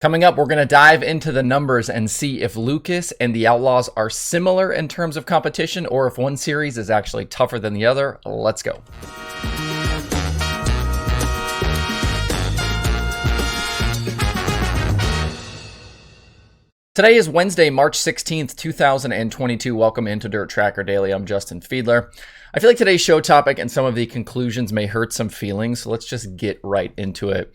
Coming up, we're going to dive into the numbers and see if Lucas and the Outlaws are similar in terms of competition or if one series is actually tougher than the other. Let's go. Today is Wednesday, March 16th, 2022. Welcome into Dirt Tracker Daily. I'm Justin Fiedler. I feel like today's show topic and some of the conclusions may hurt some feelings, so let's just get right into it.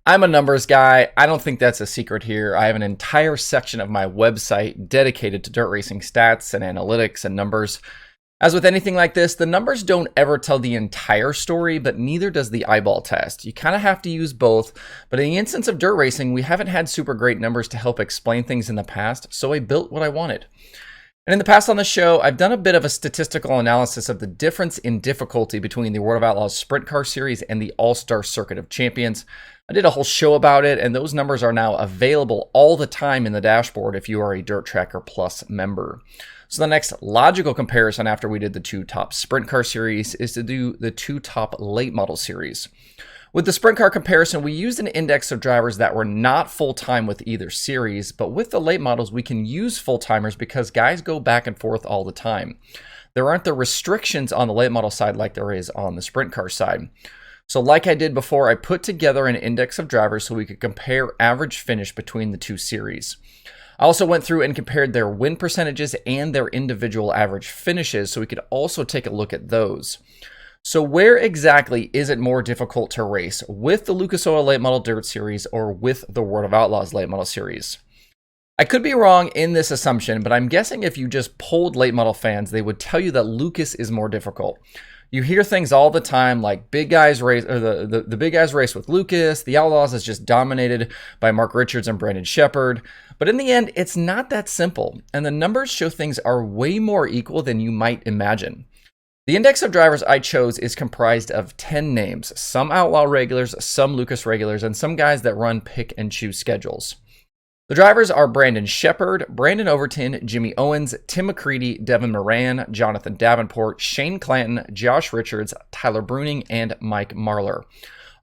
I'm a numbers guy. I don't think that's a secret here. I have an entire section of my website dedicated to dirt racing stats and analytics and numbers. As with anything like this, the numbers don't ever tell the entire story, but neither does the eyeball test. You kind of have to use both, but in the instance of dirt racing, we haven't had super great numbers to help explain things in the past, so I built what I wanted. And in the past on the show, I've done a bit of a statistical analysis of the difference in difficulty between the World of Outlaws Sprint Car Series and the All-Star Circuit of Champions. I did a whole show about it, and those numbers are now available all the time in the dashboard if you are a Dirt Tracker Plus member. So the next logical comparison after we did the two top Sprint Car Series is to do the two top Late Model Series. With the Sprint Car comparison, we used an index of drivers that were not full-time with either series, but with the late models, we can use full-timers because guys go back and forth all the time. There aren't the restrictions on the late model side like there is on the Sprint Car side. So like I did before, I put together an index of drivers so we could compare average finish between the two series. I also went through and compared their win percentages and their individual average finishes so we could also take a look at those. So where exactly is it more difficult to race, with the Lucas Oil Late Model Dirt Series or with the World of Outlaws Late Model Series? I could be wrong in this assumption, but I'm guessing if you just polled late model fans, they would tell you that Lucas is more difficult. You hear things all the time like big guys race, or the big guys race with Lucas. The Outlaws is just dominated by Mark Richards and Brandon Sheppard. But in the end, it's not that simple, and the numbers show things are way more equal than you might imagine. The index of drivers I chose is comprised of 10 names, some Outlaw regulars, some Lucas regulars, and some guys that run pick and choose schedules. The drivers are Brandon Sheppard, Brandon Overton, Jimmy Owens, Tim McCready, Devin Moran, Jonathan Davenport, Shane Clanton, Josh Richards, Tyler Bruning, and Mike Marlar.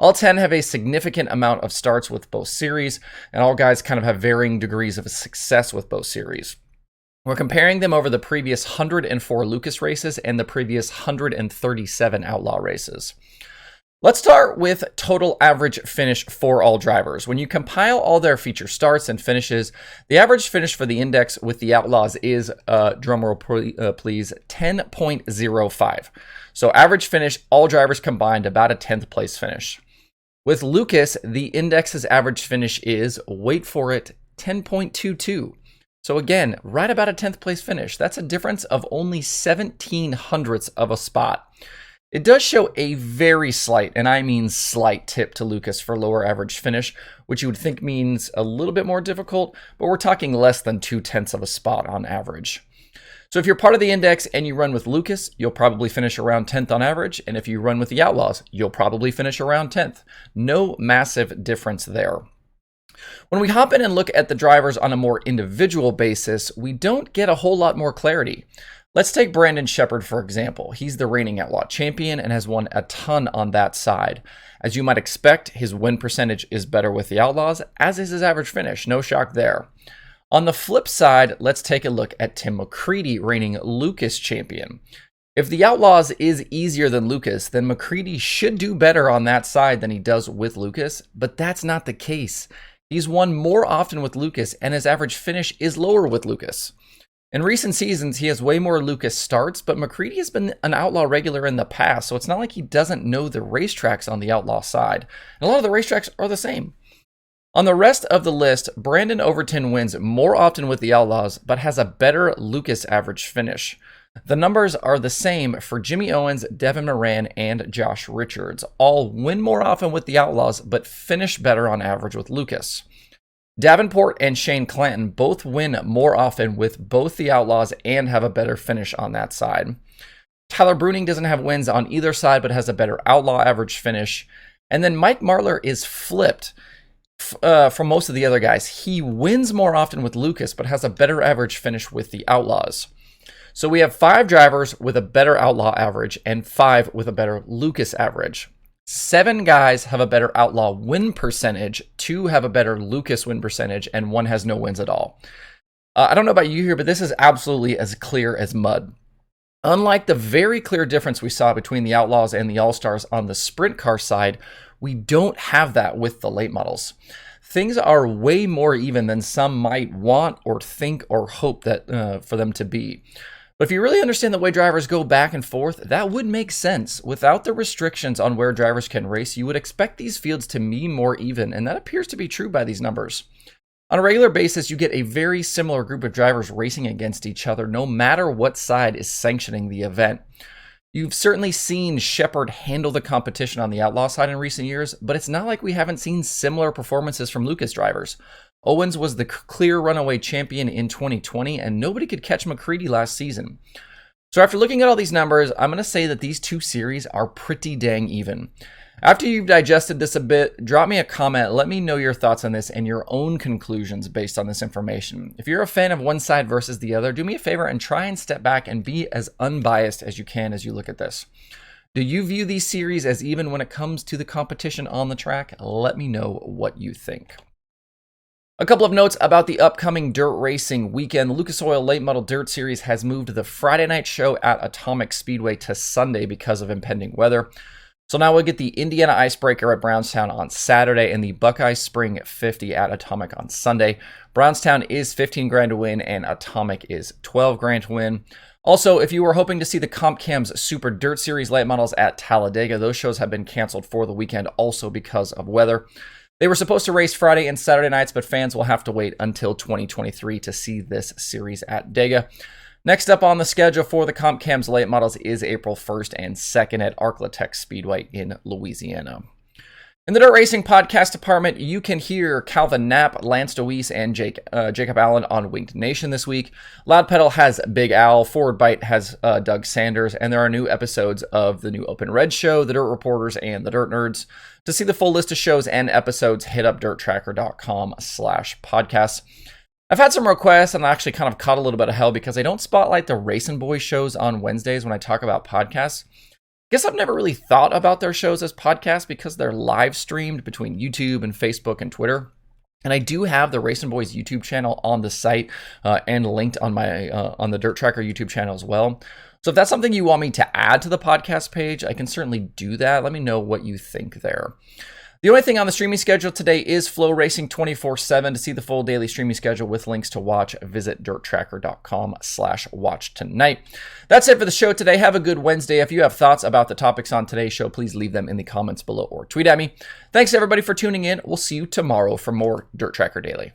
All 10 have a significant amount of starts with both series, and all guys kind of have varying degrees of success with both series. We're comparing them over the previous 104 Lucas races and the previous 137 Outlaw races. Let's start with total average finish for all drivers. When you compile all their feature starts and finishes, the average finish for the index with the Outlaws is, drumroll please, 10.05. So average finish, all drivers combined, about a 10th place finish. With Lucas, the index's average finish is, wait for it, 10.22. So again, right about a 10th place finish. That's a difference of only 17 hundredths of a spot. It does show a very slight, and I mean slight, tip to Lucas for lower average finish, which you would think means a little bit more difficult, but we're talking less than 2/10 of a spot on average. So if you're part of the index and you run with Lucas, you'll probably finish around 10th on average, and if you run with the Outlaws, you'll probably finish around 10th. No massive difference there. When we hop in and look at the drivers on a more individual basis, we don't get a whole lot more clarity. Let's take Brandon Sheppard, for example. He's the reigning Outlaw champion and has won a ton on that side. As you might expect, his win percentage is better with the Outlaws, as is his average finish. No shock there. On the flip side, let's take a look at Tim McCready, reigning Lucas champion. If the Outlaws is easier than Lucas, then McCready should do better on that side than he does with Lucas, but that's not the case. He's won more often with Lucas, and his average finish is lower with Lucas. In recent seasons, he has way more Lucas starts, but McCready has been an Outlaw regular in the past, so it's not like he doesn't know the racetracks on the Outlaw side. And a lot of the racetracks are the same. On the rest of the list, Brandon Overton wins more often with the Outlaws, but has a better Lucas average finish. The numbers are the same for Jimmy Owens, Devin Moran, and Josh Richards. All win more often with the Outlaws, but finish better on average with Lucas. Davenport and Shane Clanton both win more often with both the Outlaws and have a better finish on that side. Tyler Bruning doesn't have wins on either side, but has a better Outlaw average finish. And then Mike Marlar is flipped from most of the other guys. He wins more often with Lucas, but has a better average finish with the Outlaws. So we have 5 drivers with a better Outlaw average and 5 with a better Lucas average. 7 guys have a better Outlaw win percentage, 2 have a better Lucas win percentage, and 1 has no wins at all. I don't know about you here, but this is absolutely as clear as mud. Unlike the very clear difference we saw between the Outlaws and the All-Stars on the sprint car side, we don't have that with the late models. Things are way more even than some might want or think or hope that for them to be. But if you really understand the way drivers go back and forth, that would make sense. Without the restrictions on where drivers can race, you would expect these fields to be more even, and that appears to be true by these numbers. On a regular basis, you get a very similar group of drivers racing against each other, no matter what side is sanctioning the event. You've certainly seen Shepard handle the competition on the Outlaw side in recent years, but it's not like we haven't seen similar performances from Lucas drivers. Owens was the clear runaway champion in 2020, and nobody could catch McCready last season. So after looking at all these numbers, I'm going to say that these two series are pretty dang even. After you've digested this a bit, drop me a comment, let me know your thoughts on this and your own conclusions based on this information. If you're a fan of one side versus the other, do me a favor and try and step back and be as unbiased as you can as you look at this. Do you view these series as even when it comes to the competition on the track? Let me know what you think. A couple of notes about the upcoming dirt racing weekend. The Lucas Oil Late Model Dirt Series has moved the Friday night show at Atomic Speedway to Sunday because of impending weather. So now we'll get the Indiana Icebreaker at Brownstown on Saturday and the Buckeye Spring 50 at Atomic on Sunday. Brownstown is 15 grand to win and Atomic is 12 grand to win. Also, if you were hoping to see the Comp Cam's Super Dirt Series late models at Talladega, those shows have been canceled for the weekend also because of weather. They were supposed to race Friday and Saturday nights, but fans will have to wait until 2023 to see this series at Dega. Next up on the schedule for the Comp Cam's late models is April 1st and 2nd at Arklatex Speedway in Louisiana. In the Dirt Racing Podcast department, you can hear Calvin Knapp, Lance DeWeese, and Jacob Allen on Winged Nation this week. Loud Pedal has Big Al, Forward Bite has Doug Sanders, and there are new episodes of the new Open Red Show, The Dirt Reporters, and The Dirt Nerds. To see the full list of shows and episodes, hit up dirttracker.com/podcasts. I've had some requests, and I actually kind of caught a little bit of hell because I don't spotlight the Racing Boys shows on Wednesdays when I talk about podcasts. Guess I've never really thought about their shows as podcasts because they're live streamed between YouTube and Facebook and Twitter. And I do have the Racing Boys YouTube channel on the site and linked on my on the Dirt Tracker YouTube channel as well. So if that's something you want me to add to the podcast page, I can certainly do that. Let me know what you think there. The only thing on the streaming schedule today is Flow Racing 24/7. To see the full daily streaming schedule with links to watch, visit dirttracker.com/watch tonight. That's it for the show today. Have a good Wednesday. If you have thoughts about the topics on today's show, please leave them in the comments below or tweet at me. Thanks everybody for tuning in. We'll see you tomorrow for more Dirt Tracker Daily.